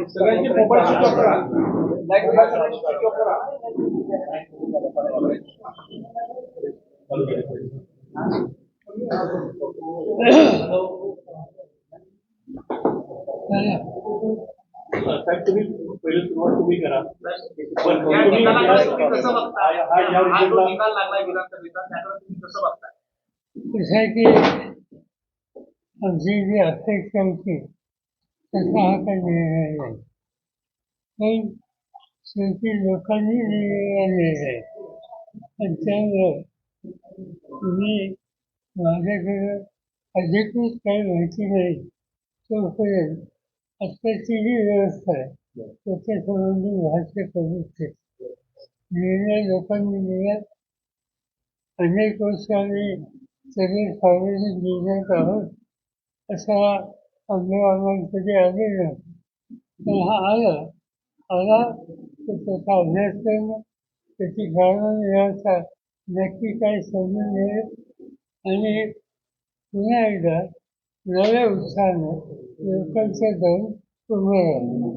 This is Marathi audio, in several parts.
सगळ्यांचे मोबाईल स्विच ऑफ करा. तुम्ही पहिले सुरुवात तुम्ही करा. निकाल लागलाय विधानसभेचा, त्याकडे तुम्ही कसं बघताय? कसं आहे की आमची जी अपेक्षा होती तसा हा काही निर्णय नाही. पण शेवटी लोकांनी निर्णय आहे आणि त्यामुळं मी माझ्याकडं अधिकृत काही माहिती नाही तोपर्यंत आत्ताची जी व्यवस्था आहे त्याच्या संबंधी भाष्य करू इच्छितो. निर्णय लोकांनी दिला. अनेक वर्ष आम्ही सगळे सार्वजनिक निर्णयात आहोत असा आम्हाला कधी आलेला नाही. पण हा आला तर त्याचा अभ्यास करणं, त्याची कारणं व्यवस्था नक्की काय समजून घेणं आणि पुन्हा एकदा नव्या उत्साहानं लोकांच्या जाऊन उभं राहणं.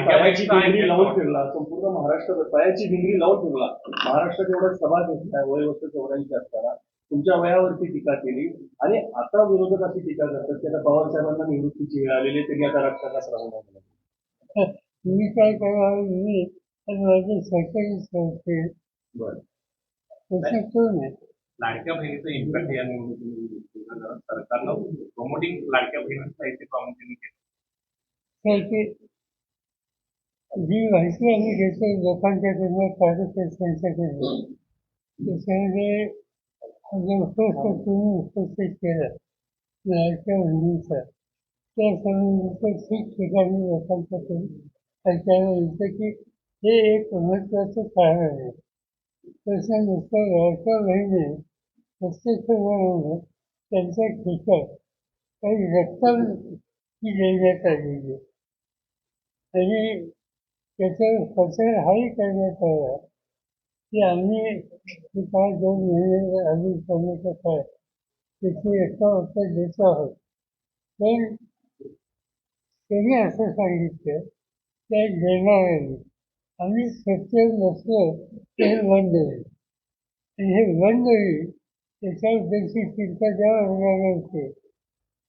पायाची भिंगरी लावून फिरला, संपूर्ण महाराष्ट्र पायाची भिंगरी लावून फिरला. महाराष्ट्रात एवढा सभा घेतला वय वर्ष 84 असताना तुमच्या वयावरती टीका केली आणि आता विरोधक अशी टीका करतात की आता पवार साहेबांना निवृत्तीची वेळ आलेली त्यांनी आता राजकारणात राहू नये. मी काय करावं मी माझे सरकारी संस्थे लाडक्या बहिणीचं इम्पॅक्ट या निवडणुकीमध्ये सरकारनं प्रमोटिंग लाडक्या बहिणीचं साहित्य प्रामुख्याने केलं. जी माहिती आम्ही घेतो लोकांच्याकडनं कार्यकर्त्यांच्याकडनं त्याच्यामध्ये तुम्ही उपस्थित केलं लाडक्या बहिणीचं त्या संबंधीचं ठिकठिकाणी लोकांच्याकडून ऐकायला येतं की हे एक महत्त्वाचं कारण आहे. तसं नुसतं लाडक्या बहिणी प्रत्यक्षपणे त्यांच्या खिशात काही रक्कम ही देण्यात आलेली आणि त्याच्यावर प्रचार हाही करण्यात आला की आम्ही काय 2 महिने आधी करण्याचा काय त्याची रक्कम आपण देत आहोत. पण त्यांनी असं सांगितलं त्या देणाऱ्यांनी आम्ही सत्य नसलो ते हे बंद होईल आणि हे बंद होईल त्याच्याबद्दलची चिंता ज्या वर्गाने होते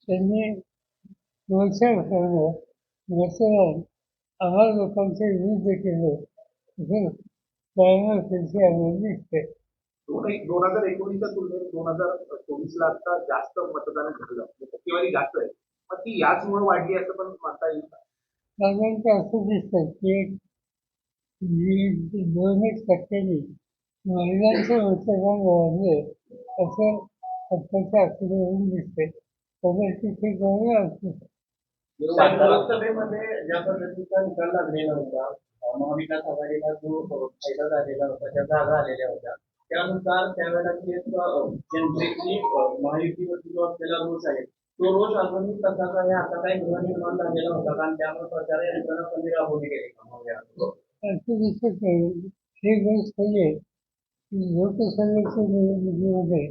त्यांनी प्रोत्साहन करणं मतदान आम्हा लोकांच्या विरुद्ध केलं असं कळणं त्यांची आम्हाला दिसते. 2019च्या तुलनेत 2024ला आता जास्त मतदान झालं, टक्केवारी जास्त आहे. मग ती याचमुळे वाढली असं पण म्हणता येईल का? साधारणतः असं दिसतं की 2% महिलांचं मतदान वाढलं असं आत्ताच्या आकडेवारी दिसते. त्यामुळे ठीक असू लोकसभेमध्ये ज्या पद्धतीचा निकाल लागलेला होता, महाविकास आघाडीला जो फायदा झालेला होता, ज्या जागा आलेल्या होत्या त्यानुसार त्यावेळेला जनतेची महायुतीवरती जो असलेला रोष आहे तो रोष अजूनही तसाच आहे. आता काही गृहनिर्माण झालेला होता कारण त्यामुळे प्रचार यंत्रणा कमी राबवली गेली. असं दिसत नाही. हे गोष्ट म्हणजे लोकसभेच्या निवडणुकीमध्ये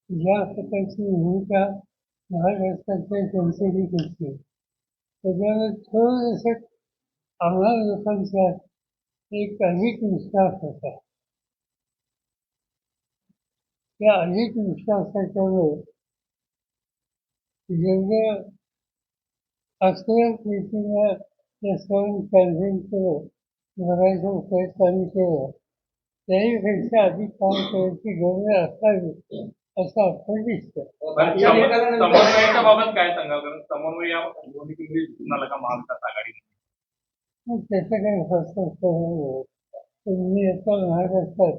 ज्या प्रकारची भूमिका महाराष्ट्राच्या जनतेने घेतली त्याच्यामुळे थोडंसं आम्हा लोकांचा एक अधिक विश्वास होता. त्या अधिक विश्वासाच्यामुळे जेवढं अक्षरक रीतीनं त्या सण कॅन्व्हेन केलं बघायचा प्रयत्न आम्ही केला त्याहीपेक्षा अधिक काम करायची गरज असावी असं आपण दिसतं. समन्वयाच्या बाबत काय सांगाल? कारण समन्वय या कुणाला का महाविकास आघाडी त्याचं काही हस्तक्षेप मी आता महाराष्ट्रात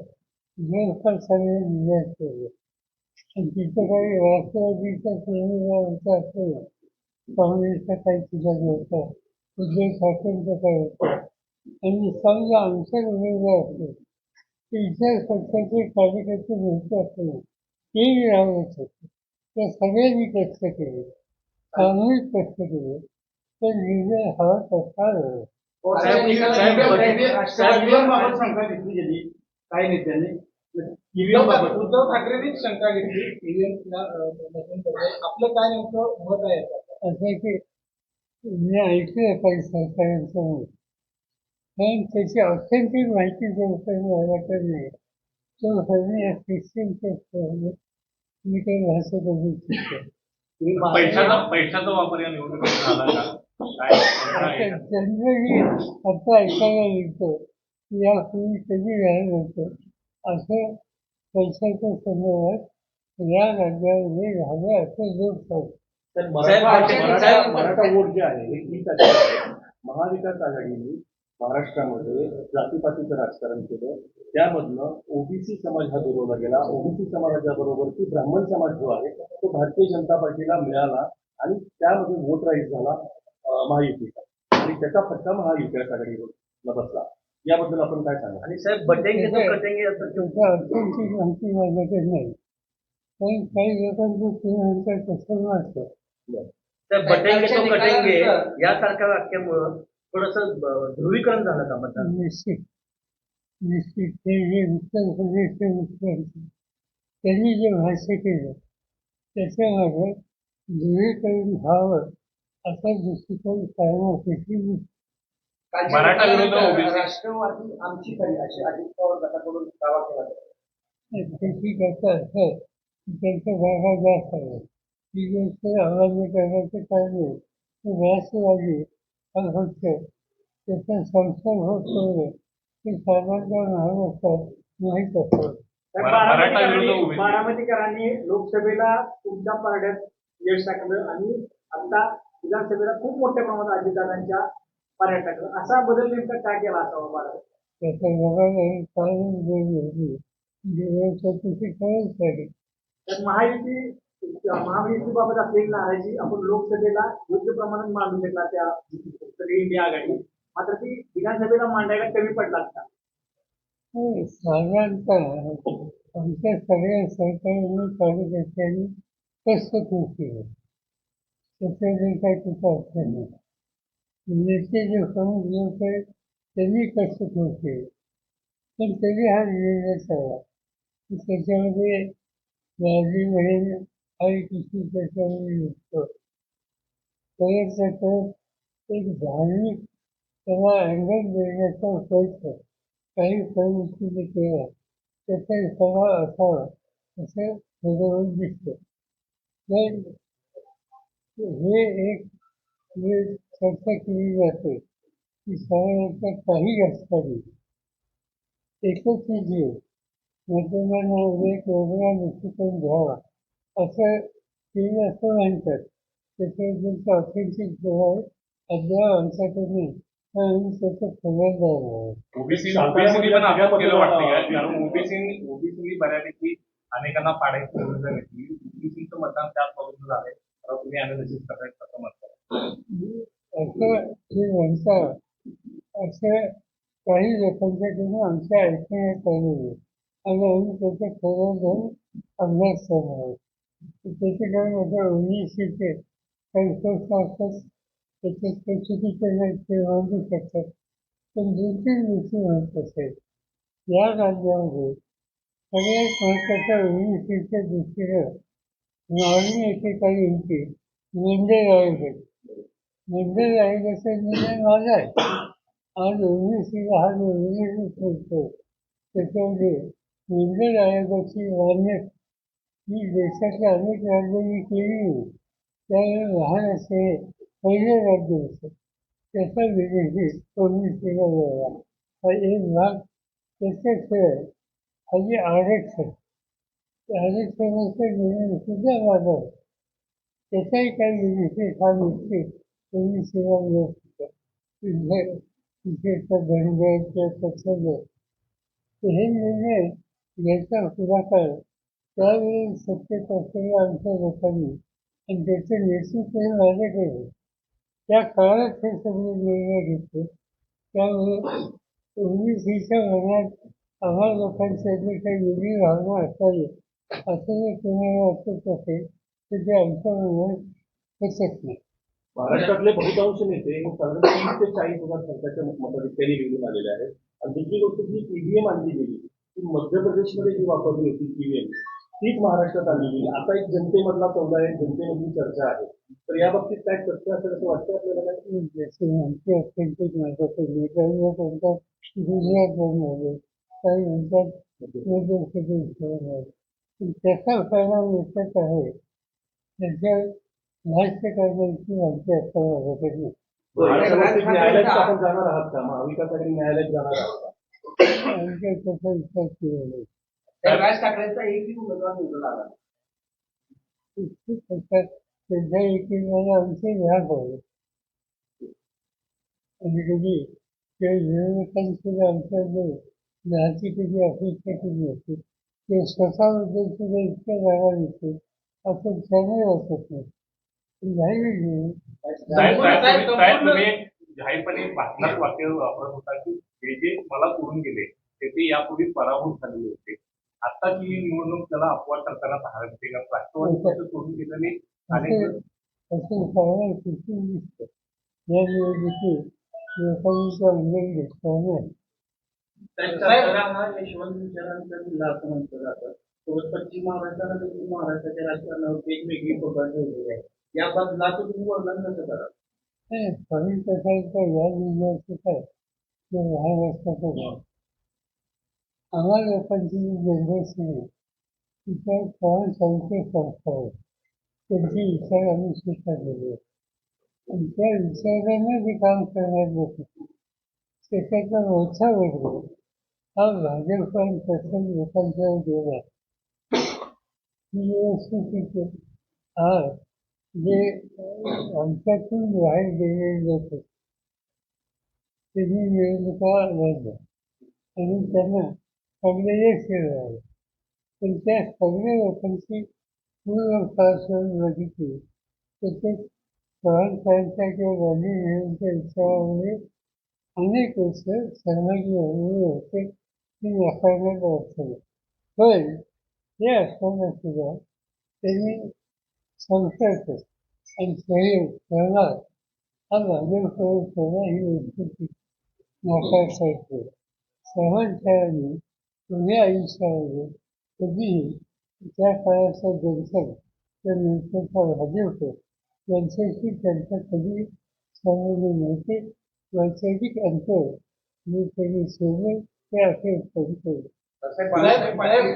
जवळपास सगळे निर्णय केले आणि तिथं काही राष्ट्रवादीचा होता असेल काँग्रेसचा काही ठिकाणी होता उद्धव ठाकरेंचा काही होता आणि समजा आमच्या उमेदवार असेल तर इतर पक्षाचे कार्यकर्ते नव्हते असेल तेही राहत होते. त्या सगळ्यांनी कष्ट केले सामूहिक कष्ट केले तर निर्णय हवा तसा काही नेत्यांनी ईव्हीएम बाबत उद्धव ठाकरेंनीच शंका घेतली ईव्हीएम मशीनबद्दल. आपलं काय नेमकं मत आहे याच्यात? असं की मी ऐकलं काही सरकारांचं मत, पण त्याची ऑथेंटिक माहिती जोपर्यंत माझ्याकडे नाही तोपर्यंत या ख्रिश्चनच्या मी काही भाषा बघू शकतो. पैशाचा वापर या निवडणुकीत झाला का? काय जनरली आता ऐकायला मिळतं की यापूर्वी कधी झालं होतं असं पैशाच्या संदर्भात या राज्यामध्ये झालं असं लोक सांगतात. तर साहेब, मराठा वोट जे आहे हे 30% आहे. महाविकास आघाडीने महाराष्ट्रामध्ये जातीपातीचं राजकारण केलं. त्यामधनं ओबीसी समाज हा दुरवला गेला. ओबीसी समाजाच्या बरोबर की ब्राह्मण समाज जो आहे तो भारतीय जनता पार्टीला मिळाला आणि त्यामध्ये वोट राईज झाला महायुतीचा आणि त्याचा फटका महाविकास आघाडीला बसला. याबद्दल आपण काय सांगा? आणि साहेब बटेंगे तो कटेंगे असं त्याचा ऑथेंटिक माहिती माझ्याकडे नाही, पण काही लोकांचं ते म्हणतात तसं वाटतं. साहेब बटेंगे तो कटेंगे यासारख्या वाक्यामुळं थोडस ध्रुवीकरण झालं का मतदान? निश्चित निश्चित ते जे उत्तर प्रदेशचे मुख्यमंत्री त्यांनी जे भाष्य केलं त्याच्यामध्ये ध्रुवीकरण व्हावं असा दृष्टिकोन कायम मराठा विरुद्ध ओबीसी राष्ट्रवादी आमची खरी अशी अजित पवार गटाकडून दावा केला जातो. त्याची करता असं त्यांच्या भागा जास्त आहे. ही गोष्ट अमान्य करण्याचं कारण नाही. राष्ट्रवादी हा फक्त त्याचा संसार होत ठेवलं ते साधारणतः महाराष्ट्रात माहीत असतं. मराठा विरुद्ध ओबीसी बारामतीकरांनी लोकसभेला तुमच्या पारड्यात यश टाकलं आणि आता विधानसभेला खूप मोठ्या प्रमाणात अजितदादांच्या पारड्यात टाकलं. असा बदल नेमका काय केला असावा बारामती? त्याच्या लोकांना ही कारण होती त्याची खरंच झाली. तर महायुतीबाबत असलेली नाराजी आपण लोकसभेला योग्य प्रमाणात मांडू शकला त्या सगळी इंडिया आघाडी, मात्र ती विधानसभेला मांडायला कमी पडला असता. साधारणतः आमच्या सगळ्या सरकारने कार्यकर्त्यांनी कष्ट खूप केलं. त्याच्याने काही कुठं अर्थ नाही. नेते जे प्रमुख लोक आहेत त्यांनी कष्ट खूप केले, पण तरी हा निर्णय झाला. त्याच्यामध्ये माझी बहीण आणि किती त्याच्यामध्ये निघतो परत त्याच्यात एक धार्मिक त्याला अँगल देण्याचा प्रयत्न काही प्रवृत्तीने केला त्याचा स्वभाव असावा असं ठरवून दिसतं. पण हे एक जे चर्चा केली जाते की साधारणतः काही असताना एकच जीव मतदानामध्ये एक वेगळा दृष्टिकोन घ्यावा असं ते असं म्हणतात. त्याच्याबद्दलचा ऑथेंटिक जो आहे अद्याप आमच्याकडे नाही आणि त्याचं खबरदार आहे. ओबीसीनी पण आपण केलं वाटतं, कारण ओबीसीनी बऱ्यापैकी अनेकांना पाडायची भूमिका घेतली. ओबीसीचं मतदान त्याच बाजूचं झालंय. तुम्ही अनालिसिस करायचं असं म्हणतात. असं जे म्हणतात असं काही लोकांच्याकडून आमच्या ऐकण्यात आलेलं आणि आम्ही त्याचा खरं जाऊन अभ्यास करणार आहोत. त्याचे कारण आता ओबीसीचे काही प्रश्न असतात त्याच्यात काही चुकीचे नाही ते मांडू शकतात. पण दोन तीन गोष्टी महत्त्वाच्या आहेत. या राज्यामध्ये सगळ्यात महत्त्वाच्या ओबीसीच्या दृष्टीनं मागणी एकेकाळी होती मंडळ आयोग आहे. मंडळ आयोगाचा निर्णय माझा आहे. आज ओबीसीला हा निर्णय ठरतो त्याच्यामध्ये मंडळ आयोगाची मान्यता ही देशातल्या अनेक राज्यांनी केली नाही. त्यावेळी महाराष्ट्र हे पहिले राज्य होतं. त्याचा विदेशी ओबीसीला मिळाला. हा एक भाग त्याच्याशिवाय आधी आरक्षण आरक्षणाचा निर्णय सुद्धा माझा होता. त्याचाही काही विदेशी हा निश्चित ओबीसीला मिळत होता. विशेषतः धनगर किंवा पक्षांतर हे निर्णय घ्यायचा पुढाकार त्यावेळी सत्तेत असलेल्या आमच्या लोकांनी आणि त्याचं नेतृत्व हे माझ्याकडे त्या काळात हे सगळे निर्णय घेतले. त्यामुळे ओबीसीच्या मनात आम्हा लोकांसाठी काही वेगळी भावना असावी असं जर तुम्हाला वाटत असेल तर ते आमच्या मनात बसत नाही. महाराष्ट्रातले बहुतांश नेते साधारण 30 ते 40 हजार संख्याच्या मताधिक्याने निवडून आलेले आहेत. आणि दुसरी गोष्ट जी ईव्हीएम आणली गेली की मध्य प्रदेशमध्ये जी वापरली होती ईव्हीएम तीच महाराष्ट्रात आणली. आता एक जनतेमधला सौदा आहे, जनतेमधली चर्चा आहे. तर या बाबतीत काय सत्य असेल असं वाटतं आपल्याला काय? जसे आमची अत्यंत माझ्याकडे काही म्हणतात गुजरातवरून आले, काही म्हणतात मध्य प्रदेशवरून आले. पण त्याचा परिणाम एकच आहे, त्याच्यावर भाष्य करण्याची आमची आता माझ्याकडे नाही. याच्यावरती न्यायालयात आपण जाणार आहात का? महाविकास आघाडी न्यायालयात जाणार आहात का? आमच्या त्याचा विचार केला नाही. राज ठाकरेंचा एकही उमेदवार निवडून आला नाही. त्याच्यात त्यांच्या एकीकडे आमचे ह्याच आहे आणि कधी त्या विरोधकांची आमच्याकडे न्यायाची कधी अपेक्षा केली होती ते स्वतःबद्दल सुद्धा इतक्या जागा देते असं त्याने वाटत नाही. नाही तुम्ही जाहीरपणे भाषणात वाक्य वापरत होता की जे मला सोडून गेले ते यापूर्वी पराभूत झालेले होते. आताची निवडणूक त्याला अपवाद करताना पाहायला मिळते. राष्ट्रवादी सोडून गेलेले अनेक असं सगळं शिक्षण दिसतं या निवडणुकीत लोकांचा अंगण घेतला नाही. सातारा यशवंत विचारांचा जिल्हा असं म्हटलं जातं. पश्चिम महाराष्ट्राला देखील महाराष्ट्राच्या राजकारणावर वेगवेगळी पकड ठेवलेली आहे. या बदलाचं तुम्ही वर्णन कसं करा? फरक कसा आहे का या जिल्ह्याचं काय ते लहान असताचं भाव आम्हा लोकांची जी जनरेशन आहे तिच्या कारण संख्या संस्था आहे त्यांचे विचार आम्ही स्वीकारलेले आहेत आणि त्या विचारांना जे काम करण्यात येतं त्याच्यातला मोठा वर्ग हा भाजप आणि तसं लोकांच्या गेला ही व्यवस्थित आज जे आमच्यातून बाहेर गेलेले लोक त्यांनी निवडणुका लढल्या आणि त्यांना चांगले यश मिळाले. पण त्या सगळ्या लोकांची पूर्ण पार्श्वभूमी बघितली तर ते सहनसांच्या किंवा गांधी नेहरूंच्या विचारामुळे अनेक वर्ष सहभागी झालेले होते ती नाकारण्यात अडचण. पण हे असताना सुद्धा त्यांनी संपर्क आणि सहयोग सहभाग हा भाजपकडे थोडा ही वस्तू नाकारता सर्वांनी पुढे आयुष्यामध्ये कधीही त्या काळाचा जनसंघ त्या नेतृत्व भाजप यांच्याशी त्यांचा कधी संबंध नव्हते. वैचारिक अंतर जे त्यांनी सोडले ते अखेर कधी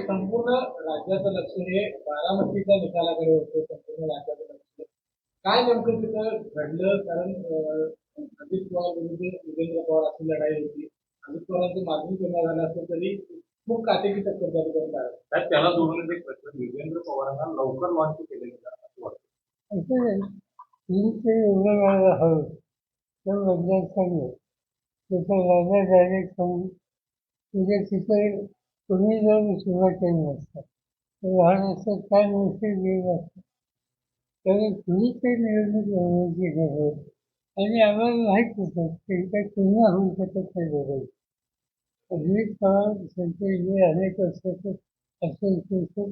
संपूर्ण राज्याचं लक्ष हे बारामतीच्या निकालाकडे होतं. संपूर्ण राज्याचं लक्ष काय नेमकं तिथं घडलं? कारण अजित पवार विरुद्ध युगेंद्र पवार अशी लढाई होती. अजित पवारांचं मागणी करण्यात झालं असलं तरी खूप काटेकी टक्कर त्या ठिकाणी आहे. त्याला जोडून एक प्रश्न, युगेंद्र पवारांना लवकर लॉन्च केले गेलं असं वाटतं. असं नाही ते एवढं वेळाला हवं तर बदलायला चांगलं त्याचा राजा डायरेक्ट सांगून तुझ्या तिथे तुम्ही जर सुरुवात केली नसतात तर लहान असतात काय निश्चित गेलं असतं त्यामुळे तुम्ही ते निवडणूक लढवण्याची गरज आणि आम्हाला माहीत होतं की काही पुन्हा होऊ शकत नाही बरोबर. अजित पवार त्यांचे जे अनेक वर्षाचं असोसिएशन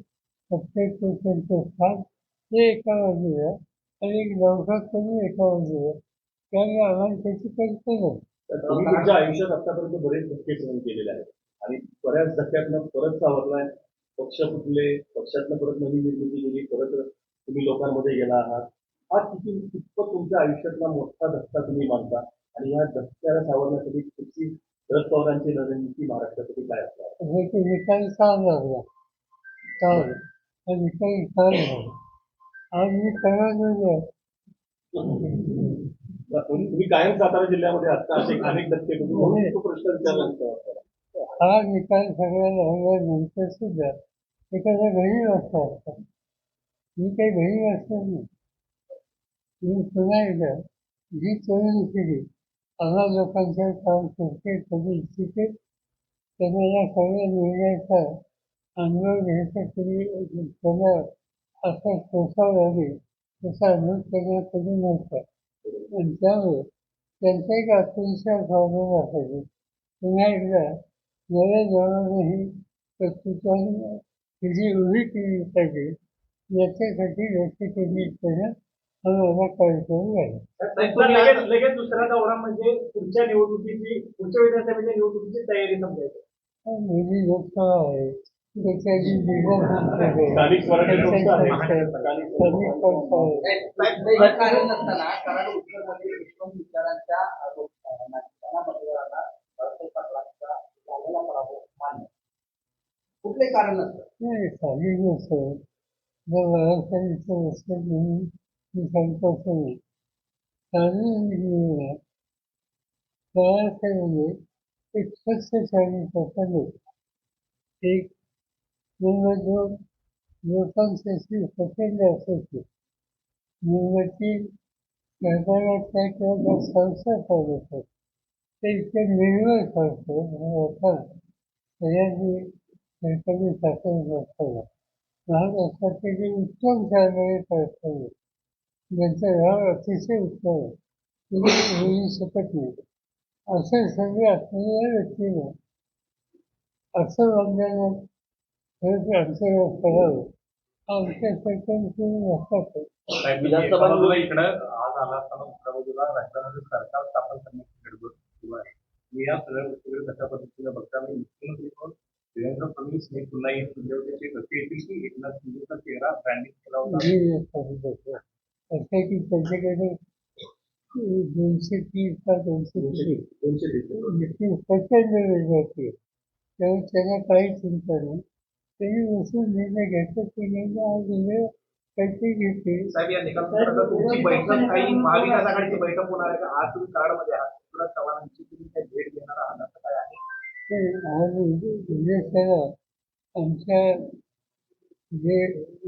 प्रत्येक त्यांचं स्थान ते एका बाजूला आणि एक नौका कमी एका बाजूला त्यामुळे आम्हाला त्याची कल्पना. तुम्ही तुमच्या आयुष्यात आतापर्यंत बरेच धक्के सहन केलेले आहेत आणि बऱ्याच धक्क्यातनं परत सावरलाय. पक्ष फुटले, पक्षातनं परत नवी निर्मिती केली, परत तुम्ही लोकांमध्ये गेला आहात. हा कितपत तुमच्या आयुष्यातला मोठा धक्का तुम्ही मानता आणि या धक्क्याला सावरण्यासाठी तुमची शरद पवारांची रणनीती महाराष्ट्रासाठी काय असणार? हे ते निकाल का लागला का हा निकाल का लागला आज मी कळवलेले तुम्ही कायम सातारा जिल्ह्यामध्ये असता असे अनेक धक्के तुम्ही तो प्रश्न विचारला. हा निकाल सगळ्याला हव्यानंतर सुद्धा एखाद्या घरी वाजता असतात मी काही घरी वाचणार नाही. मी पुन्हा एकदा जी तरुण पिढी आम्हा लोकांचं काम करते कधी इच्छिते त्यांना या सगळ्या निर्णयाचा अनुभव घेण्यासाठी त्यांना असा सोसाव लागेल तसा अनुभव त्यांना कधी नव्हता आणि त्यामुळे त्यांचा एक आत्मविश्वास वाढवला पाहिजे. पुन्हा एकदा नव्या जवळही प्रस्तुतांनी तिची उभी केली पाहिजे याच्यासाठी लक्ष केंद्रित करणं हा माझा कार्यक्रम आहे. लगेच दुसरा दौरा म्हणजे पुढच्या विधानसभेच्या निवडणुकीची तयारी समजायची. मोदी लोकसभा आहे त्याच्या आधी बिगर स्थानिक स्वराज्य संस्था आहे. स्थानिक स्थानिक संस्था आहे. हे कारण नसताना कारण उत्तरमध्ये यशवंत विचारांच्या नागरिकांना मतदारांना बाळासाहेब पाटलांचा झालेला पराभव मान्य कुठले कारण नसतं नाही साधी गोष्ट आहे. जर बाळासाहेबांचं असं म्हणून मी सांगतो असं नाही. साधी बाळासाहेबांनी एक स्वच्छ शाही पसंत एक नंबर दोन लोकांशी पसंत असायची मुंबईतील सरकारातल्या किंवा ज्या संस्था चालवतात ते इतके निर्मळ करतो सह्याद्री सरकारी शासन असताना महाराष्ट्राचे जे उत्तम चालणारे कारखाने ज्यांचा भाव अतिशय उत्तम आहे तुम्ही होऊ शकत नाही असं सगळे असलेल्या व्यक्तीनं असं वागण्यानं खरंच आमचं करावं आमच्या सरकारची नसतात. एका बाजूला इकडं आज आला असताना दुसऱ्या बाजूला राज्यामध्ये सरकार स्थापन करण्याची गडबड सुरू आहे. मी या सगळ्या गोष्टीकडे कशा पद्धतीने बघता मी मुख्यमंत्री म्हणून देवेंद्र फडणवीस हे पुन्हा येईल तुमच्यावरचे कसे येतील की एकनाथ शिंदेचा चेहरा ब्रँडिंग केला होता. असं की त्यांच्याकडे 230 का 230 प्रचंड वेगळी त्यामुळे त्यांना काही चिंता नाही. त्यांनी बसून निर्णय घ्यायचा ते निर्णय आज वेळ काहीतरी घेते. साहेब या निकालानंतर तुमची बैठक काही महाविकास आघाडीची बैठक होणार आहे का आज तुम्ही कराडमध्ये आहात पृथ्वीराज चव्हाणांची तुम्ही काही भेट घेणार आहात असं काय आहे आज उद्देशाला आमच्या जे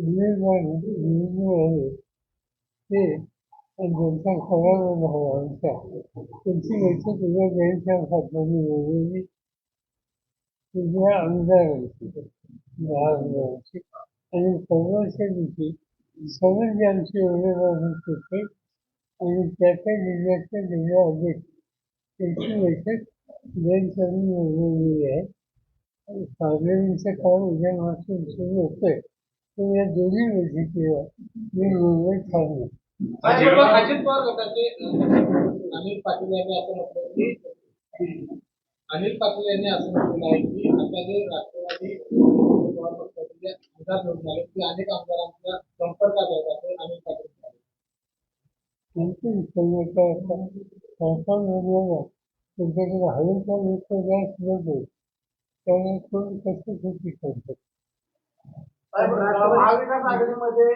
उमेदवार निवडणूक आहे ते ज्यांचा सगळ्यांना हवा आमच्या त्यांची बैठक उद्या द्यायच्या खात्याने उद्या आमदारांची 10 आमदारांची आणि परवाच्या दिवशी सर्व जे आमचे उमेदवार होते आणि त्या त्या जिल्ह्याच्या जिल्हा अध्यक्ष त्यांची बैठक जैन बोलवलेली आहे. पार्लमेंटचं काम उद्यापासून सुरू होतंय तर या दोन्ही बैठकीला मी मुंबईत थांबलो. अजित पवार गटाचे अनिल पाटील यांनी असं म्हटलं की अनिल पाटील यांनी असं म्हटलेलं आहे की आता जे राष्ट्रवादी पवार पक्षाचे जे आमदार निवडून आले ते अनेक आमदारांच्या संपर्कात आहेत असं अनिल पाटील म्हणाले. त्यांची संघटना सरकार बोलवलं त्यांच्याकडे हवेचा लोक जास्त नव्हते त्यामुळे कोण कसं कृती करतात. महाविकास आघाडीमध्ये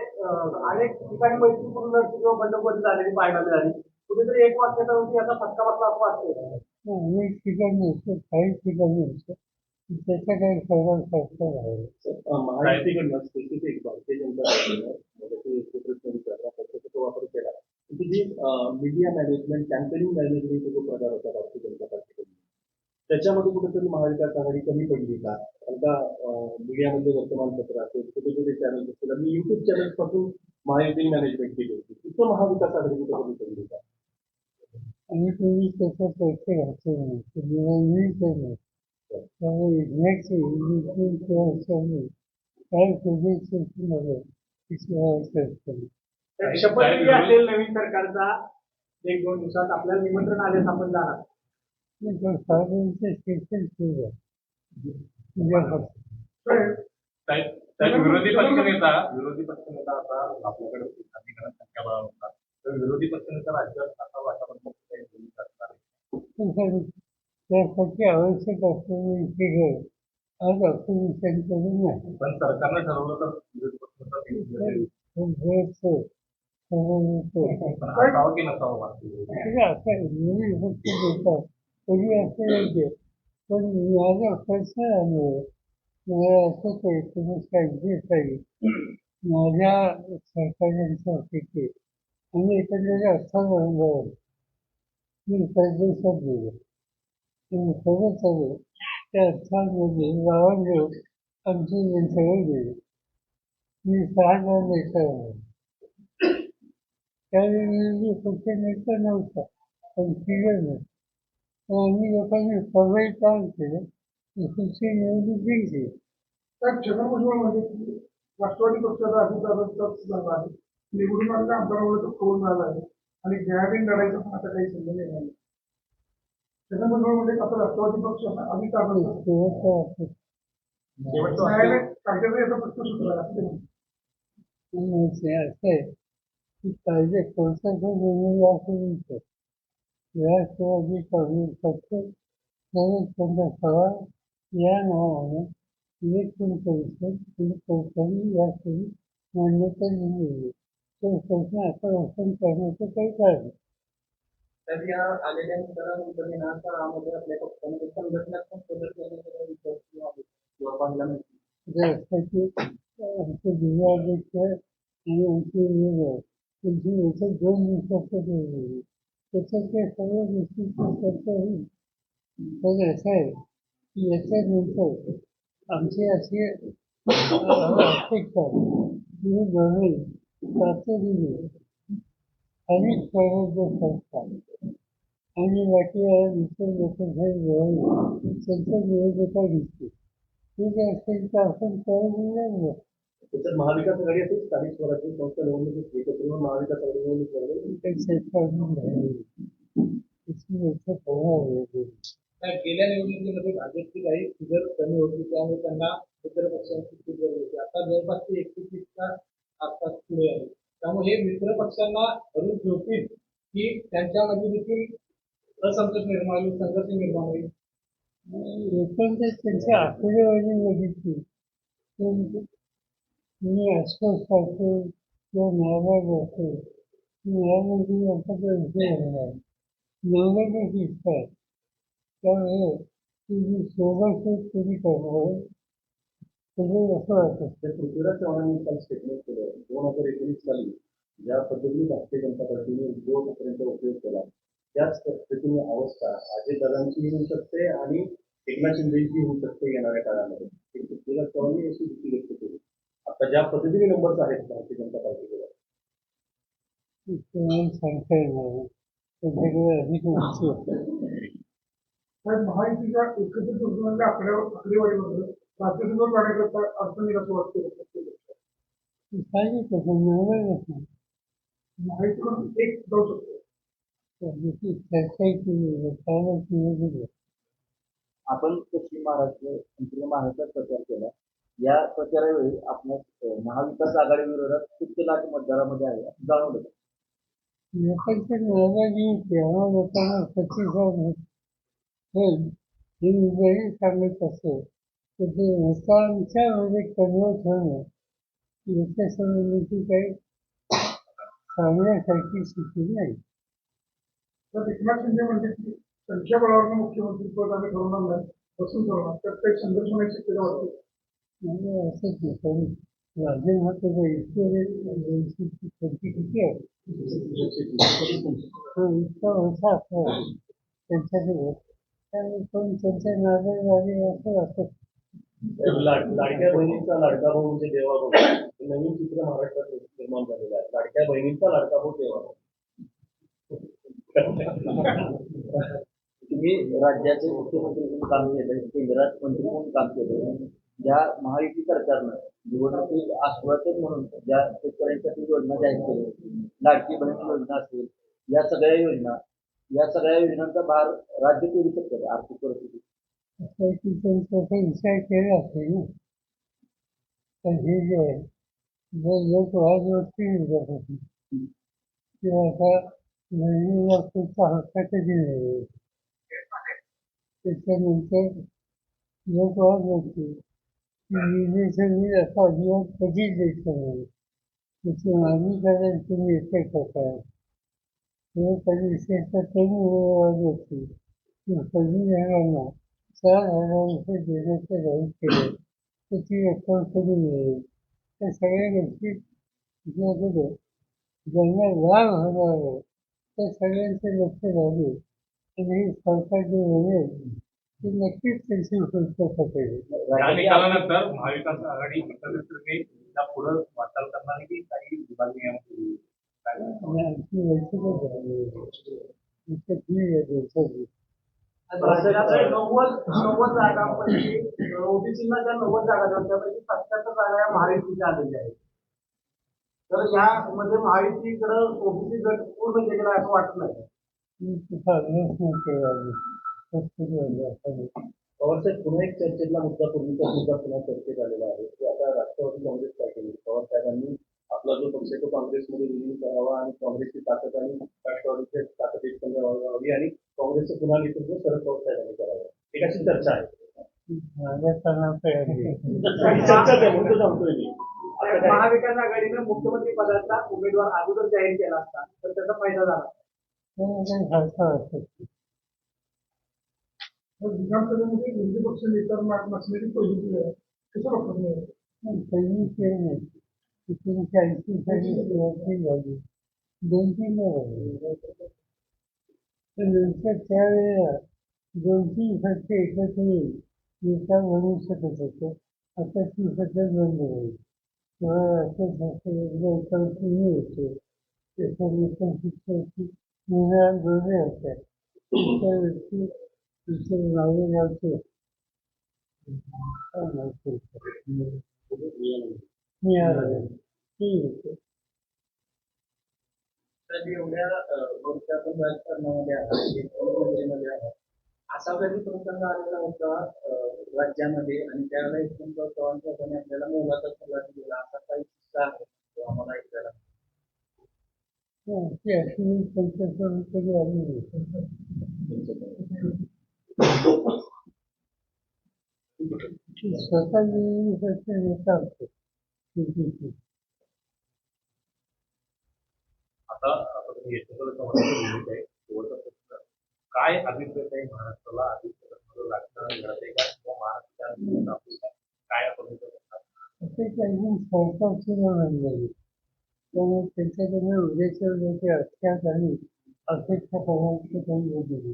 अनेक ठिकाणी मैत्रीपूर्ण किंवा बंडखोरी झालेली पाहायला मिळाली कुठेतरी एक वाक्यता होती याचा फटका बसला असं वाटतंय. अनेक ठिकाणी असतं काही ठिकाणी असतं त्याच्या काही सर्वांत शास्त्र आहे. महायुतीकडनं स्पेसिफिक भारतीय जनता पक्षाचा वापर केला जी मीडिया मॅनेजमेंट कॅम्पेनिंग मॅनेजमेंट जो प्रकार होता भारतीय जनता पार्टीकडून त्याच्यामध्ये कुठेतरी महाविकास आघाडी कमी पडली का कारण का मीडियामध्ये वर्तमानपत्र असेल छोटे छोटे चॅनल्स असतील आणि युट्यूब चॅनल्स पासून महायुती मॅनेजमेंट केली होती तिथं महाविकास आघाडी कुठे कमी पडली का आणि तुम्ही त्याचा पैसे घातले नाही तुम्ही त्यामुळे इग्नॅक्टली काय प्रोजेक्टमध्ये शपथविधी असेल नवीन सरकारचा 1-2 दिवसात आपल्याला निमंत्रण आलेच आपण जाणार. विरोधी पक्षनेता आता आपल्याकडे समीकरण संख्या बळा होता तर विरोधी पक्षनेता राज्यात आता वातावरण त्यासाठी आवश्यक असलेली फिगर आज ऑपोजिशन करून नाही. पण सरकारने ठरवलं तर विरोधी पक्षनेता असावं की नसावं कधी असं योग्य पण माझा प्रश्न आहे मला असं तुम्ही काही माझ्या सरकारच्या स्थिती आणि एकंदरीत असताना अनुभव मी परदेशात गेलो आणि खरं चालू त्या अर्थांमध्ये गावांजवळ आमची सगळे गेले मी 6 नेता आहे त्यावेळी फक्त नेता नव्हता पण फिगर नव्हता आम्ही लोकांनी सगळे काम केलं सुशी निवडणूक जिंकली. तर छत्रपतीमध्ये राष्ट्रवादी पक्षाचा अधिकार आहे निवडून आलेल्या आमदारामुळे तो फोन झाला आहे आणि गॅबिन लढायचं पण आता काही संबंध नाही. छगन भुजबळ म्हणजे आता राष्ट्रवादी पक्ष आधी काढून शेवटचा न्यायालय कायद्याचा याचा प्रश्न सुटला असं ते म्हणतात. असं आहे की कायदे कोणत्याही निर्णय असेल राष्ट्रवादी काँग्रेस पक्ष शरदचंद्र पवार या नावाने इलेक्शन कमिशन आणि कोर्टाने यासाठी मान्यता दिली आहे. तो प्रश्न आता वसन करण्याचं काही कारण नाही. तर या आलेल्या निकालानंतर येणाऱ्या काळामध्ये आपल्या पक्षामध्ये संघटनात्मक बदल करण्याचा विचार किंवा पाहायला मिळतो. जे असतं की आमचे जिल्हाध्यक्ष आणि आमचे उमेदवार त्यांची याच्यात 2 दिवसाचं ठेवलेली त्याच्यात ते सर्व गोष्टीची चर्चा होईल. पण असं आहे की याच्यानंतर आमची अशी अपेक्षा की हे दोघे तातडीने आणि स्वराज्य संस्था आणि बाकी इतर लोकांच्या त्यांच्या निवडणुका दिसतील. ठीक असेल तर आपण करू त्याच्यात महाविकास आघाडी असेल स्थानिक स्वराज्य संस्था निवडणूक एकत्र येऊन महाविकास आघाडी निवडणूक लढवेल. गेल्या निवडणुकीमध्ये भाजपची काही फिगर कमी होती त्यामुळे त्यांना इतर पक्षांची खूप गरज होती. आता जवळपास ते 31च्या आसपास पुढे आले. त्यामुळे हे मित्र पक्षांना धरून ठेवतील की त्यांच्यामध्ये देखील असंतोष निर्माण होईल, संघर्ष निर्माण होईल. एकंदर त्यांची आकडेवारी बघितली मी अस्वस्थ असेल किंवा नाराज असेल यामध्ये यांचा विषय होणार नवं दिसतात त्यामुळे तुझी सोबत तुम्ही करणार त्याचे असं वाटतं. तर पृथ्वीराज चव्हाणांनी काल स्टेटमेंट केलं 2019 साली ज्या पद्धतीने भारतीय जनता पार्टीने उद्योग ठाकरेंचा उपयोग केला त्याच पद्धतीने अवस्था अजितदादांची होऊ शकते आणि एकनाथ शिंदेची होऊ शकते येणाऱ्या काळामध्ये. पृथ्वीराज चव्हाणांनी अशी भीती व्यक्त केली. आता ज्या पद्धतीने नंबर्स आहेत भारतीय जनता पार्टीकडे सांगता येणार त्याच्याकडे अधिक माहिती होतं. साहेब महायुतीच्या एकत्रित योजनांच्या आकडेवारीबद्दल राज्यसभेवर जाण्याकरता अडचणी असं वाटतं. सांगितलं पण मिळालंच नाही. महायुतीकडून एक जाऊ शकतो. चर्चा केली कालच निवेदन आपण पश्चिम महाराष्ट्र संपूर्ण महाराष्ट्रात प्रचार केला. या प्रचारावेळी आपण महाविकास आघाडी विरोधात खूप लाट मतदारामध्ये आहे असं जाणवलं. लोकांच्या नाराजी तेव्हा लोकांना प्रतिसाद होईल हे जरी सांगत असेल तर ते लोकांच्यामध्ये कन्वर्ट होणं याच्या संबंधीची काही सांगण्यासारखी स्थिती नाही. तर एकनाथ शिंदे म्हणजे की संख्याबळावर मुख्यमंत्री पद आम्ही ठरवणार नाही बसून ठरवणार तर काही संघर्ष होण्याची शक्यता वाटते. म्हणजे असंच नाही पण राजे महत्वाचं इतकी किती आहे इतका ओछा असतो त्यांच्याकडे त्यामुळे पण त्यांच्या नावे झाले असं वाटत. लाडक्या बहिणींचा लाडका भाऊ म्हणजे देवाभाऊ हे नवीन चित्र महाराष्ट्रात निर्माण झालेलं आहे. लाडक्या बहिणींचा लाडका भाऊ देवाभाऊ. तुम्ही राज्याचे मुख्यमंत्री म्हणून काम केलं, केंद्रात मंत्री म्हणून काम केलं. ज्या महायुती सरकारनं निवडणुकीत आश्वासन म्हणून ज्या शेतकऱ्यांसाठी योजना जाहीर केली लाडकी बहीण योजना असेल या सगळ्या योजनांचा भार राज्य करू शकते आर्थिक परिस्थिती. त्यांचा विचार केला असेल ना तर हे जे आहे जर लोक वाजवरती जात होती किंवा आता बहिणीला पुढचा हक्का कधी नाही त्याच्यानंतर लोक वाजवते निर्देशन असा अभियान कधीच द्यायचं नाही त्याची मागणी करायला तुम्ही येते करताय किंवा कधी विशेषतः तरुण वाजवते किंवा कधी जणांना 4,000 रुपये देण्याचं जाहीर केलं तर ती रक्कम कधी मिळेल त्या सगळ्या गोष्टी ज्याकडे ज्यांना लाभ होणार आहे त्या सगळ्यांचे लक्ष लागेल आणि हे सरकार जे मिळेल ते नक्कीच त्यांची पूर्तता करेल. या निकालानंतर महाविकास आघाडी एकत्रितपणे त्या पुढे वाटचाल करणार की काही विभागीय आणि आणखी बैठकच झाली आहे दिवसाची. राज्यात 90 जागांपैकी ओबीसीला ज्या 90 जागा द्याव्या त्यापैकी 77 जागा या महायुतीच्या आलेल्या आहेत. तर यामध्ये महायुतीकडे ओबीसी गट पूर्ण केलेला असं वाटत नाही. मी तुझा अभ्यास नाही केला पवारसाहेब, पुन्हा एक चर्चेतला मुद्दा, पूर्वीचा मुद्दा पुन्हा चर्चेत आलेला आहे की आता राष्ट्रवादी काँग्रेस काय केली, पवार साहेबांनी आपला जो पक्ष आहे तो काँग्रेसमध्ये विलीन करावा आणि काँग्रेसची ताकद आणि राष्ट्रवादीची ताकद एकसंघ व्हावी आणि काँग्रेसचं पुन्हा नेतृत्व शरद पवार साहेबांनी करावं, एक अशी चर्चा आहे. माझ्या कानावर ही चर्चा आहे म्हणून सांगतोय मी. आता काय? महाविकास आघाडीनं मुख्यमंत्री पदाचा उमेदवार अगोदर जाहीर केला असता तर त्याचा फायदा झाला. विधानसभेमध्ये विरोधी पक्ष नेत्यांना नसलेली पहिली वेळ आहे. कसं बघतात? पहिली खेळ नाही 1980 साली सुरुवात झाली 2-3 नंतर त्यावेळेला 2-3 पक्ष एकत्र येईल नेता बनवू शकत होते. आता ती पद्धत बंद होईल. तेव्हा असं एकदा एकांशी होते त्याच्यानंतर शिक्षणाची मुलं दोन्ही होत्या त्या व्यक्ती तिथे नावे लावतो मिळालं ठीक होते. तर एवढ्या वर्ष आपण राजकारणामध्ये आहात, मंत्रिमध्ये आहात, असा कधी प्रसंग आलेला होता राज्यामध्ये आणि त्यावेळेला यशवंतराव चव्हाण साहेबांनी आपल्याला मोलाचा सल्ला दिलेला, असा काही किस्सा आहे तो आम्हाला ऐकायला? ती अशी त्यांच्याकडून कधी आली नाही. ती स्वतः निवडणुकीचे नेता होते. आता आपण यशवंतराव चव्हाणांचं बोलत आहे, शेवटचा प्रश्न. काय अभिप्राय आहे महाराष्ट्राला अधिक राजकारण घडत आहे का किंवा महाराष्ट्रात काय आपण असे काही संस्था सुरू झालेली त्यामुळे त्यांच्याकडनं उद्याच्या उद्याची अख्यात आणि अपेक्षा करण्याची काही होत नाही.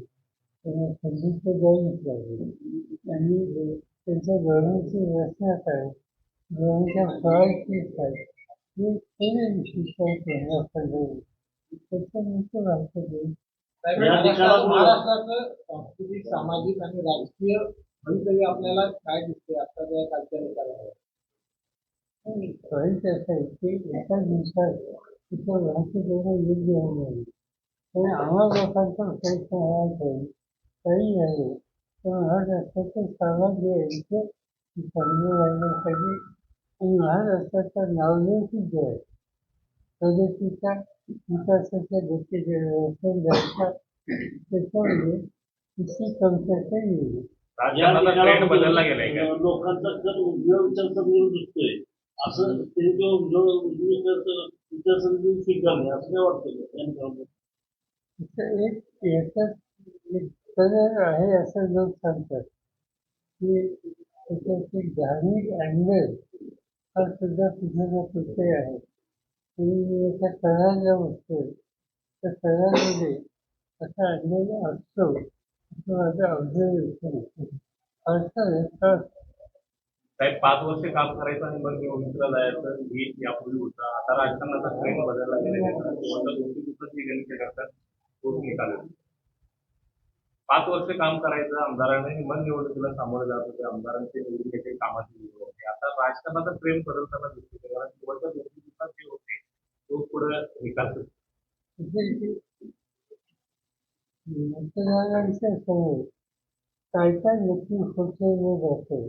त्यांना संधीचं जाईच लागेल आणि त्यांच्या धोरणाची रचना काय, धोरणाच्या फळाची काय हे सगळे विशिष्ट त्याच्यानंतर राष्ट्रपती महाराष्ट्राचं सांस्कृतिक, सामाजिक आणि राजकीय भवितव्य आपल्याला काय दिसते आता त्या कालच्या निकालावर? त्वरित असं आहे की एका दिवसात तिथं वाहतूक एवढं योग्य होणार नाही. पण आम्हा लोकांचा प्रयत्न व्हायला पाहिजे काही झाले तर महाराष्ट्राचं सामान्य इथे चांगलं राहिलं पाहिजे आणि महाराष्ट्राचा नावलौकिक जो आहे प्रगतीचा विकासाच्या गतीचे व्यवस्था द्यायचा त्याच्यामध्ये किती कमतरता येईल. राजकारणाचा ट्रेंड बदलला गेलाय का? लोकांचा कल उजव्या विचारसरणीवर दिसतोय असं ते विचारसरणी स्वीकारणे असं काय वाटतं? एक याच्यात एक कलर आहे असं लोक सांगतात की त्याच्यातील धार्मिक अँगल हा सुद्धा कुठे ना कुठे आहे. आणि याच्या कलाला बघतोय त्या कलामध्ये असा अँगल असतो असं माझं ऑब्झर्वेशन आहे. असं साहेब 5 वर्ष काम करायचं आणि मग निवडणुकीला जायचं हे यापूर्वी होतं. आता राजकारणाचा ट्रेंड बदलला गेलेला आहे. करतात तोच निकाल येतो. 5 वर्ष काम करायचं आमदारांनी मग निवडणुकीला सामोरं जात होते. आमदारांचे निवडून येते कामाची निवड होते. आता राजकारणाचा ट्रेंड बदलताना दिसतो कारण शेवटच्या 2 दिवसात जे होते तो पुढे निकाल मतदारांच्या समोर काय काय नक्की होतं जातं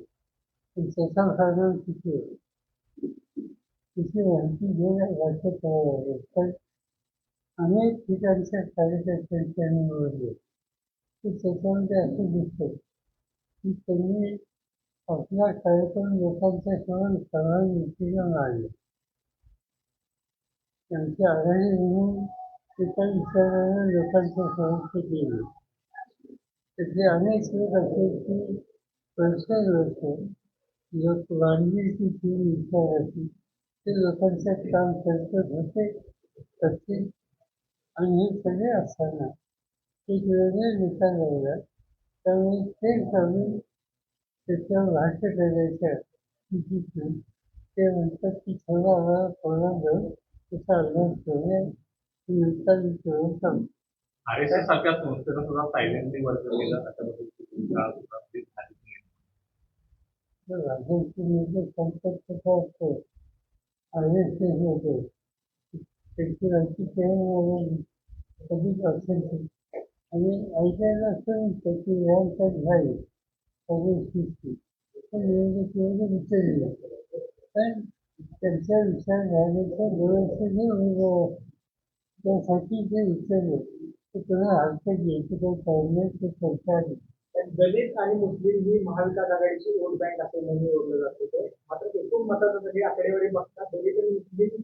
त्याचा साधारण किती आहे तिची माहिती घेऊन वाटत करावं लागेल. पण अनेक ठिकाणच्या कार्यकर्त्यांच्या निवडले की त्याच्यामध्ये असं दिसतं की त्यांनी आपला कार्यक्रम लोकांच्या समोर सहानुभूतीला मांडला. त्यांची आघाडी म्हणून एका विचारानं लोकांच्या समोर ते गेले. त्याचे अनेक लोक असे की वर्ष लोक वाणिज्याची जी विचाराची ते लोकांचं काम करत होते करते आणि हे सगळे असताना एक वेगळे निकाल लागला. त्यामुळे ते सांगून त्याच्यावर भाष्य करायच्या ते म्हणतात की थोडा आम्हाला थोडा जाऊन त्याचा अभ्यास करूया निकाल करून सांगतो. RSS सारख्या संस्थेनं सुद्धा सायलेंटली वर्क केलं राज्याची निर्देश संकट कसा असतो RSS होते त्याची राजकीय कधीच असेल आणि ऐकायला असं नसतं की यांच्यात झाली सगळी पण निवडणुकीमध्ये विचारली पण त्यांच्या विचारधारेच्या व्यवस्थेने त्यासाठी जे विचारले ते पुन्हा हरकत घ्यायची काही कारण ते सरकार दलित आणि मुस्लिम ही महाविकास आघाडीची वोट बँक असे म्हणून ओळखलं जात होते मात्र एकूण मताचं जरी आकडेवारी बघता दलित आणि मुस्लिम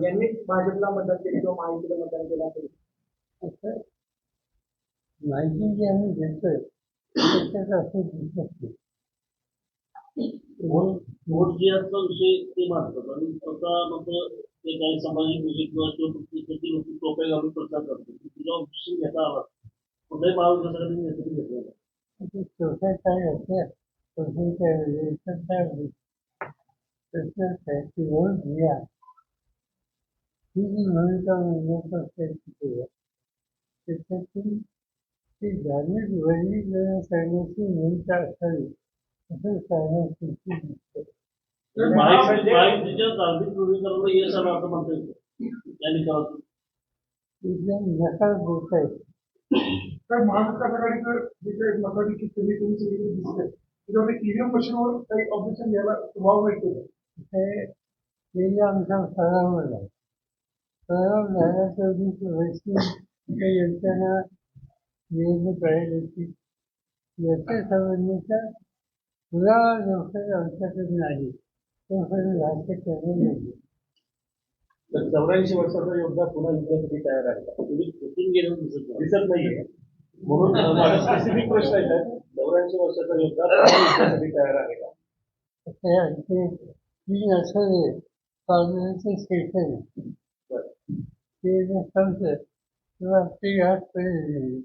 यांनीच भाजपला मतदान केले किंवा महायुतीला मतदान केलं असेल असं माहिती जी आम्ही घेतोय त्याच्यात असं दिसत नाही वोट जिहादचा विषय ते मानतात आणि स्वतः मग ते काही सामाजिक विषय किंवा टोप्या घालून प्रचार करतात तुझा ऑप्शन घेता आला कुठल्याही महाविकासाकडे नेतृत्व घेतलं चौथ्या काय असं चौथ्या काय प्रश्न आहे की वोट घ्या ही जी भूमिका मंडळाचं केली त्याच्यातून ती धार्मिक वर्गीकरण करण्याची भूमिका असावी असं सांगण्याची दिसतं महायुतीच्या धार्मिक ध्रुवीकरणाला यश आलं असं म्हणता येतं या निकालातून एकदम नकार देत आहेत तर महाविकास आघाडीचं जे काही मताची समिती सगळीकडे दिसते त्याच्यामध्ये ईव्हीएम मशीनवर काही ऑब्जेक्शन घ्यायला वाव मिळतो हे जे आमचा सराव झाला सराव झाल्याच्या वैश्विक काही यंत्रणा निवडणूक आयोगाची याच्या संबंधीचा पुरावा जोपर्यंत आमच्याकडे नाही तोपर्यंत राज्य करणं नाही तर 84 वर्षाचा योद्धा पुन्हा युद्धासाठी तयार आहे तुम्ही कुठून गेलं दिसत नाहीये म्हणून माझा स्पेसिफिक प्रश्न आहे 84 वर्षाचा योद्धा पुन्हा युद्धासाठी तयार आहे का ते आणखी 3 आठवडे पार्लमेंटचं सेशन ते जर संपलं किंवा ते आजपर्यंत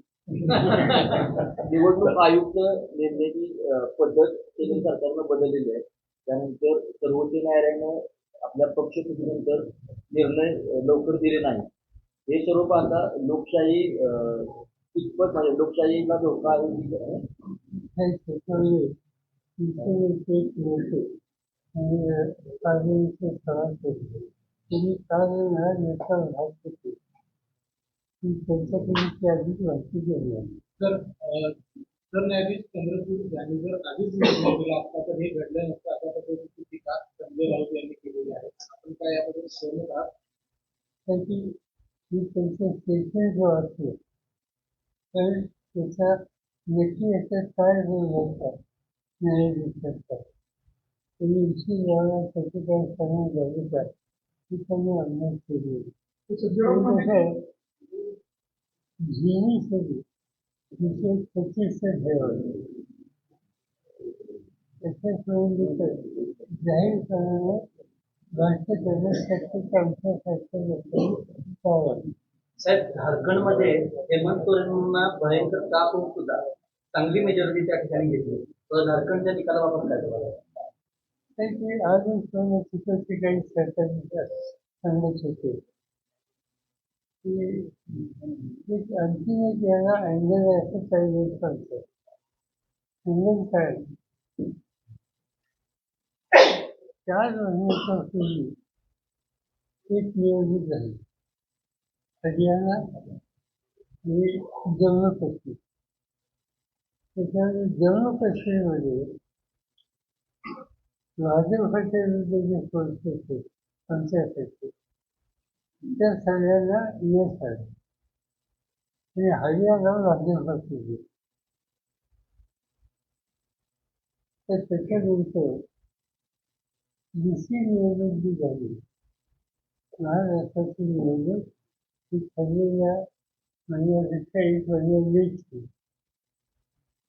निवडणूक आयुक्त नेमण्याची पद्धत केंद्र सरकारनं बदललेली आहे त्यानंतर सर्वोच्च न्यायालयानं आपल्या पक्षफुटीनंतर निर्णय लवकर दिले नाही हे सर्व पाहता लोकशाही कितपत म्हणजे लोकशाहीला धोका आहे आणि पार्लमेंटचे सभासद तुम्ही काल नेता भाग होते की त्यांच्याकडे आधीच माहिती घेऊन तर सरन्यायाधीश चंद्रचूड यांनी जर आधीच निर्णय दिला असता तर हे घडलं नसतं अशा पद्धतीची टीका संजय राऊत यांनी केलेली आहे आपण काय याबद्दल सहमत आहात त्याची ही त्यांचं स्टेटमेंट जो असतो तर त्याचा नक्की याच्यात काय रोल होता न्यायाधीश करतात त्यांनी विषय लावला त्याची काय सांगून घ्यावी का ही त्यांनी अंदाज केली कसं आहे जीवी सगळी विशेष प्रतिष्ठा ठेवावी त्याच्या संबंधित जाहीरपणाने भाष्य करण्यासाठी आमच्यासारख्या लोकांनी पाहावं साहेब झारखंडमध्ये हेमंत सोरेनना भयंकर ताप होऊन सुद्धा चांगली मेजॉरिटी त्या ठिकाणी घेतली तर झारखंडच्या निकालाबाबत काय तुम्हाला ते अजून तिकडचे काही सरकारी सांगत होते की आणखीन एक याला अँगल आहे असं काही लोक सांगतात अँगल काय 4 महिन्यापूर्वी एक नियोजित झाली हरियाणा आणि जम्मू काश्मीर त्याच्यामध्ये जम्मू काश्मीरमध्ये भाजपच्या विरुद्ध जे फोर्सेस होते आमच्यासाठी त्या सगळ्यांना यश आलं आणि हरियाणा भाजपचे तर त्याच्यानंतर दुसरी निवडणूक जी झाली महाराष्ट्राची निवडणूक ही ठरलेल्या महिन्यापेक्षा 1 महिना लेट झाली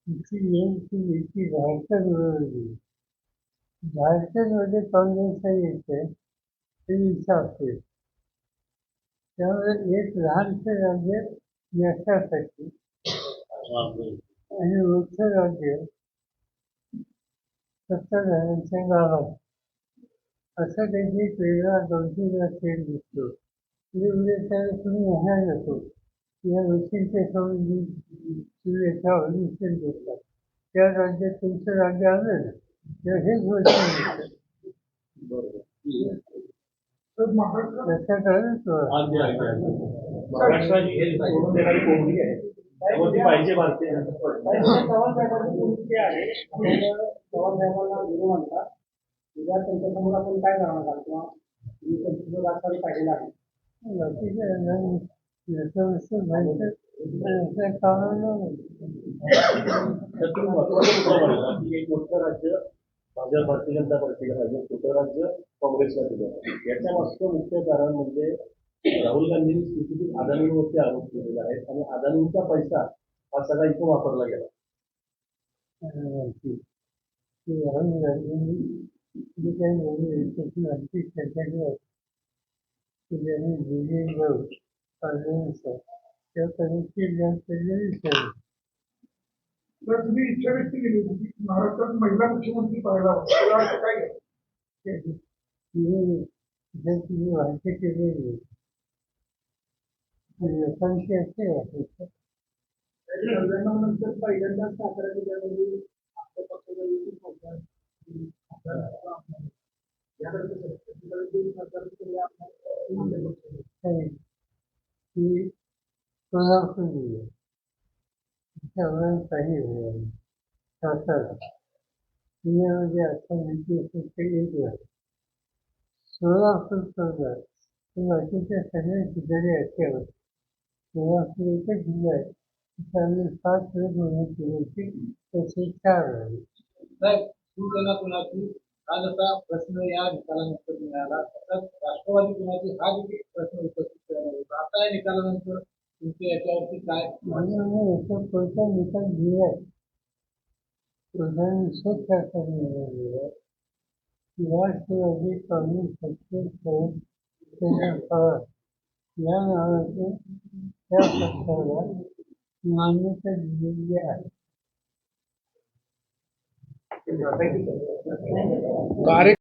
तिची नेमकी झारखंडमध्ये झारखंडमध्ये काँग्रेसचा येते ते विचारते त्यामुळे एक लहानसं राज्य यशासाठी आणि मोठं राज्य सत्ताधाऱ्यांच्या गावात असं त्यांची वेगळा गमतीचा खेळ दिसतो म्हणजे उद्या त्याला तुम्ही म्हणायला नको या गोष्टींच्या संबंधी तुम्ही याचा ऑडिशन देतात त्या राज्यात तुमचं राज्य आलं ना तेव्हा हेच गोष्ट तर महाराष्ट्र लक्षात आलं महाराष्ट्रात हे सोडून देणारी कोंबडी आहे त्यामुळे ती पाहिजे भारतीय जनता पार्टी. चव्हाण साहेबांची भूमिका आहे आपण चव्हाण साहेबांना गुरु म्हणता उद्या त्यांच्यासमोर आपण काय करणार किंवा राजकारण पाहिजे आहे तर तुम्ही महत्वाचा मुद्दा मांडला की एक मोठं राज्य माझ्या भारतीय जनता पार्टीला पाहिजे, छोटं राज्य काँग्रेसला दिलं. याच्या मागचं मुख्य कारण म्हणजे राहुल गांधींनी स्पेसिफिक अदानींवरती आरोप केलेले आहेत आणि अदानींचा पैसा हा सगळा इथं वापरला गेला. राहुल गांधींनी जे काही बोलले त्याची आणखी चर्चा केली त्यांनी दिल्ली जाऊन त्या परीक्षेत तर तुम्ही इच्छा व्यक्त केली होती की महाराष्ट्रात महिला मुख्यमंत्री पाहायला हवा, त्याला अर्थ काय घ्यायचा? तिने माहिती केलेली लोकांची असे वाटत 99 नंतर पहिल्यांदाच सातारा जिल्ह्यामध्ये आपल्या पक्षाचा युती खासदार याकडे कसं आहे? त्याच्याकडे 2 खासदार केले आपल्या पक्षाचे. की सोलापूर दिली त्यामुळे काही सातारा पुण्यामध्ये आता नीती एक वेळ सोलापूर सोडला बाकीच्या सगळ्या जिल्ह्याने असल्यावर सोलापूर एकच जिल्हा आहे त्यामुळे 5 वेळ दोन्ही केली तसे 4 झाले. साहेब शिवसेना कुणाची हा जसा प्रश्न या निकालानंतर मिळाला तसाच राष्ट्रवादी कुणाची हा देखील प्रश्न उपस्थित होता. आता या निकालानंतर तुमच्या याच्यावरती काय याचा कोणता निकाल दिलाय प्रधानमंत्री सरकारने राष्ट्रवादी काँग्रेस पक्ष शरद पवार या नावाचे त्या पक्षाला मान्यता दिलेली आहे. कार्य